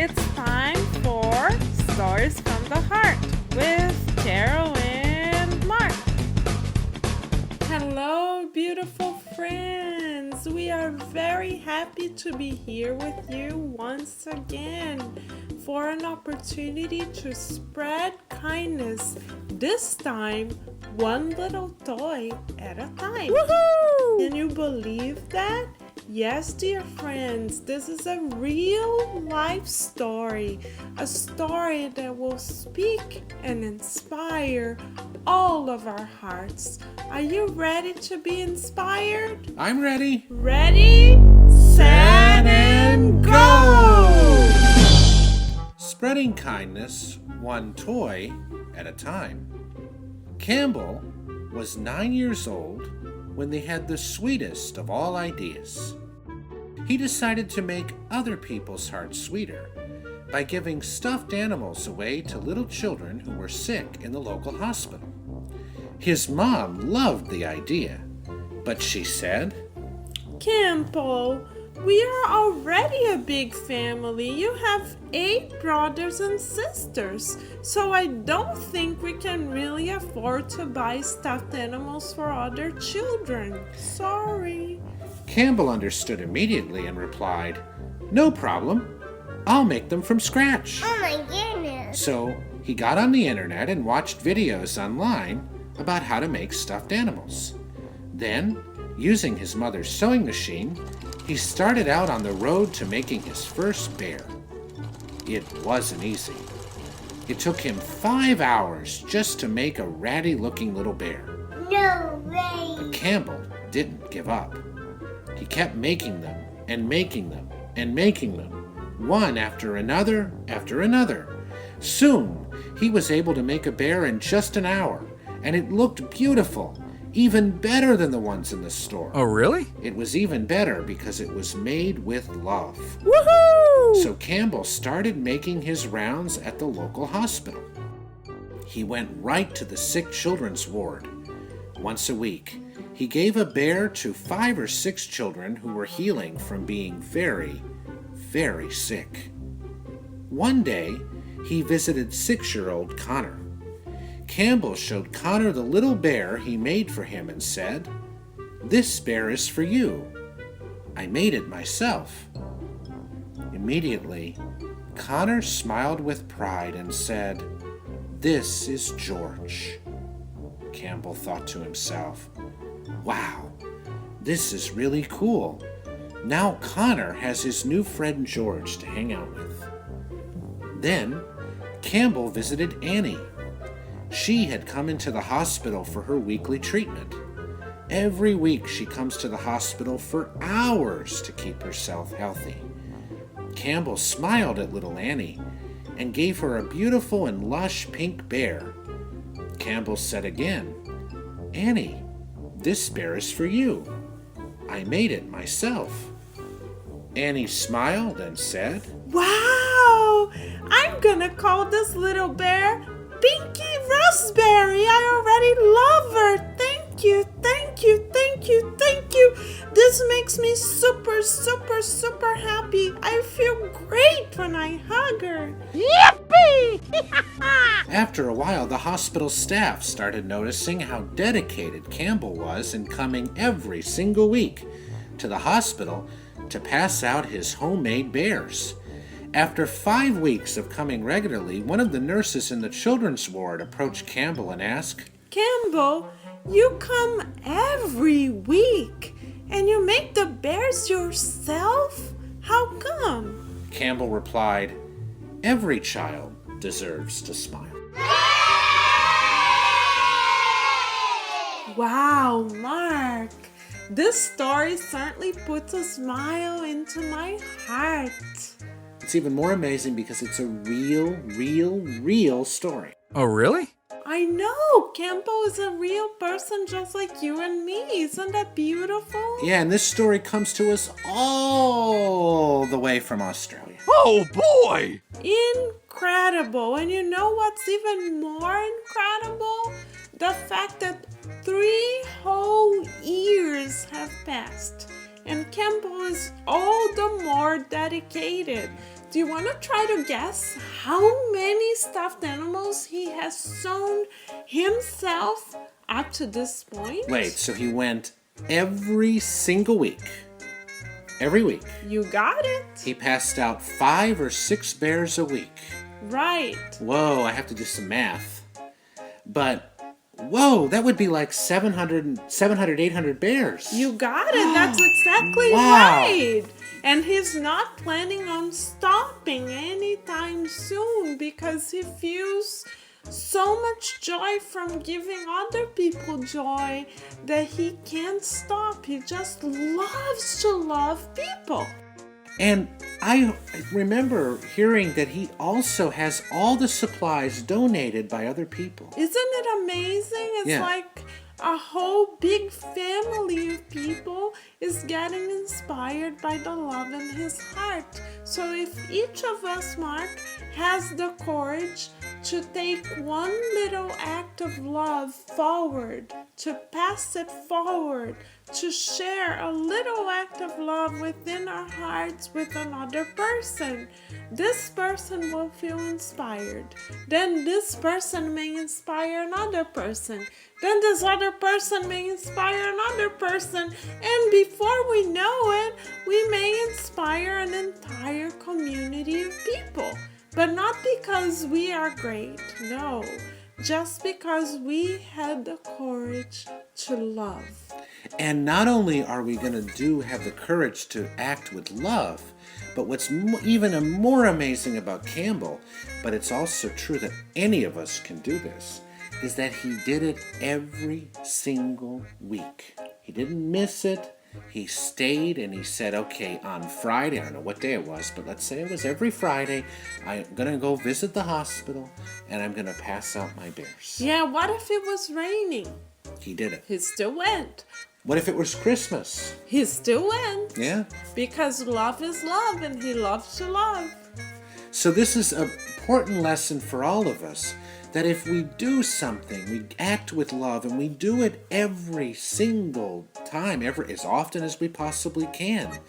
It's time for Stories from the Heart with Carol and Mark. Hello, beautiful friends. We are very happy to be here with you once again for an opportunity to spread kindness. This time, one little toy at a time. Woohoo! Can you believe that? Yes, dear friends, this is a real life story, a story that will speak and inspire all of our hearts. Are you ready to be inspired? I'm ready. Ready, set, and go! Spreading kindness one toy at a time. Campbell was 9 years old when they had the sweetest of all ideas. He decided to make other people's hearts sweeter by giving stuffed animals away to little children who were sick in the local hospital. His mom loved the idea, but she said, Campbell, we are already a big family. You have 8 brothers and sisters, so I don't think we can really afford to buy stuffed animals for other children. Sorry. Campbell understood immediately and replied, "No problem. I'll make them from scratch." Oh my goodness. So he got on the internet and watched videos online about how to make stuffed animals. Then, using his mother's sewing machine, he started out on the road to making his first bear. It wasn't easy. It took him 5 hours just to make a ratty-looking little bear. No way. But Campbell didn't give up. He kept making them and making them and making them, one after another after another. Soon, he was able to make a bear in just an hour, and it looked beautiful, even better than the ones in the store. Oh, really? It was even better because it was made with love. Woohoo! So Campbell started making his rounds at the local hospital. He went right to the sick children's ward. Once a week, he gave a bear to 5 or 6 children who were healing from being very, very sick. One day, he visited 6-year-old Connor. Campbell showed Connor the little bear he made for him and said, "This bear is for you. I made it myself." Immediately, Connor smiled with pride and said, "This is George." Campbell thought to himself, "Wow, this is really cool. Now Connor has his new friend George to hang out with." Then, Campbell visited Annie. She had come into the hospital for her weekly treatment. Every week she comes to the hospital for hours to keep herself healthy. Campbell smiled at little Annie and gave her a beautiful and lush pink bear. Campbell said again, "Annie, this bear is for you. I made it myself." Annie smiled and said, Wow! I'm gonna call this little bear Pinky Raspberry. I already love her. Thank you, thank you, thank you, thank you. This makes me super, super, super happy. I feel great when I hug her. Yippee! After a while, the hospital staff started noticing how dedicated Campbell was in coming every single week to the hospital to pass out his homemade bears. After 5 weeks of coming regularly, one of the nurses in the children's ward approached Campbell and asked, Campbell, you come every week and you make the bears yourself? How come? Campbell replied, "Every child deserves to smile." Wow, Mark. This story certainly puts a smile into my heart. It's even more amazing because it's a real story. Oh, really? I know, Campbell is a real person just like you and me. Isn't that beautiful? Yeah, and this story comes to us all the way from Australia. Oh, boy! Incredible. And you know what's even more incredible? The fact that 3 whole years have passed. And Campbell is all the more dedicated Do you want to try to guess how many stuffed animals he has sewn himself up to this point? Wait, so he went every single week. Every week. You got it. He passed out 5 or 6 bears a week. Right. Whoa, I have to do some math. But, whoa, that would be like 700, 800 bears. You got it. That's exactly Wow. right. And he's not planning on stopping anytime soon because he feels so much joy from giving other people joy that he can't stop. He just loves to love people. And I remember hearing that he also has all the supplies donated by other people. Isn't it amazing? It's Yeah. like a whole big family of people is getting inspired by the love in his heart. So if each of us, Mark, has the courage to take one little act of love forward, to pass it forward, to share a little act of love within our hearts with another person, this person will feel inspired. Then this person may inspire another person. Then this other person may inspire another person. And before we know it, we may inspire an entire community of people. But not because we are great, no. Just because we had the courage to love. And not only are we going to have the courage to act with love, but what's even more amazing about Campbell, but it's also true that any of us can do this, is that he did it every single week. He didn't miss it. He stayed and he said, okay, on Friday, I don't know what day it was, but let's say it was every Friday, I'm going to go visit the hospital and I'm going to pass out my bears. Yeah, what if it was raining? He did it. He still went. What if it was Christmas? He still went. Yeah. Because love is love and he loves to love. So this is an important lesson for all of us, that if we do something, we act with love, and we do it every single time, as often as we possibly can,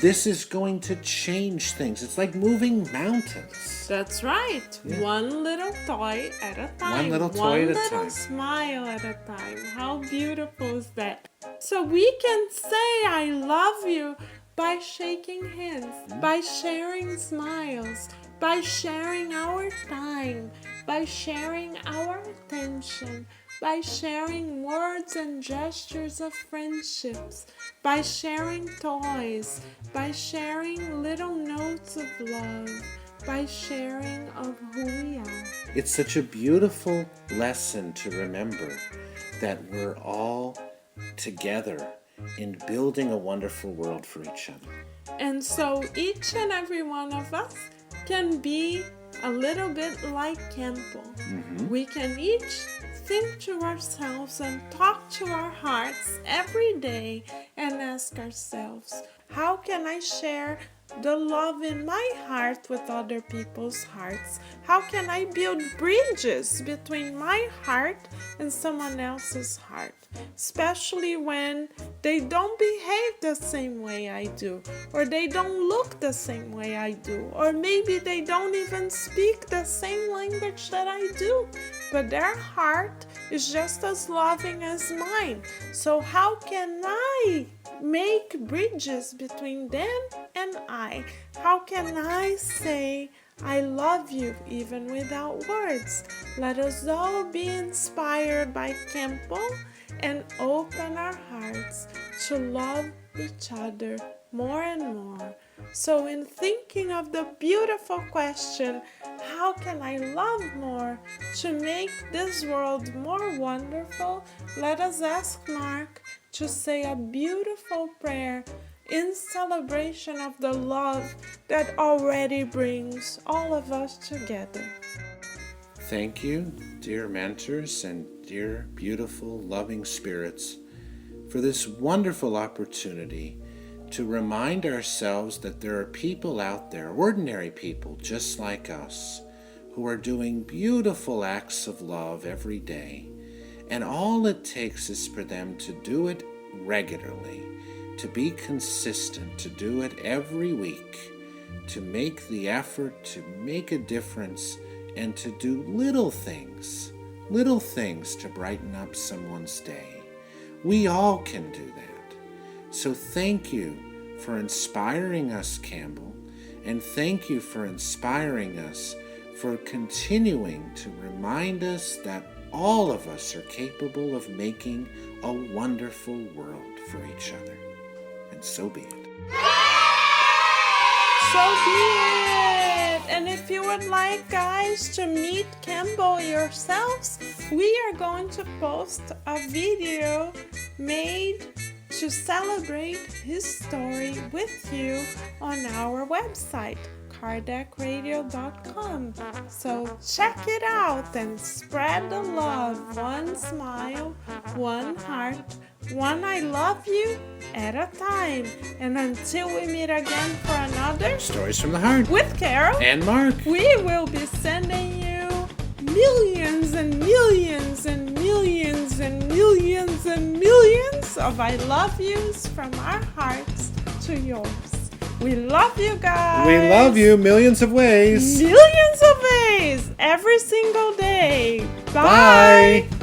this is going to change things. It's like moving mountains. That's right. Yeah. One little toy at a time. One little toy at a One little time. smile at a time. How beautiful is that? So we can say I love you by shaking hands, by sharing smiles, by sharing our time, by sharing our attention, by sharing words and gestures of friendships, by sharing toys, by sharing little notes of love, by sharing of who we are. It's such a beautiful lesson to remember that we're all together in building a wonderful world for each other. And so each and every one of us can be a little bit like Campbell. We can each think to ourselves and talk to our hearts every day and ask ourselves, how can I share the love in my heart with other people's hearts? How can I build bridges between my heart and someone else's heart? Especially when they don't behave the same way I do, or they don't look the same way I do, or maybe they don't even speak the same language that I do, but their heart is just as loving as mine. So how can I make bridges between them and I? How can I say I love you even without words? Let us all be inspired by Campbell and open our hearts to love each other more and more. So in thinking of the beautiful question, how can I love more to make this world more wonderful? Let us ask Mark to say a beautiful prayer in celebration of the love that already brings all of us together. Thank you, dear mentors and dear, beautiful, loving spirits, for this wonderful opportunity to remind ourselves that there are people out there, ordinary people just like us, who are doing beautiful acts of love every day. And all it takes is for them to do it regularly, to be consistent, to do it every week, to make the effort to make a difference and to do little things to brighten up someone's day. We all can do that. So thank you for inspiring us, Campbell, and thank you for inspiring us for continuing to remind us that all of us are capable of making a wonderful world for each other. And so be it. So be it! And if you would like, guys, to meet Campbell yourselves, we are going to post a video made to celebrate his story with you on our website, KardecRadio.com. So check it out and spread the love. One smile, one heart, one I love you at a time. And until we meet again for another Stories from the Heart with Carol and Mark. we will be sending you millions and millions and millions and millions and millions of I love yous from our hearts to yours. We love you guys. We love you millions of ways. Millions of ways every single day. Bye. Bye.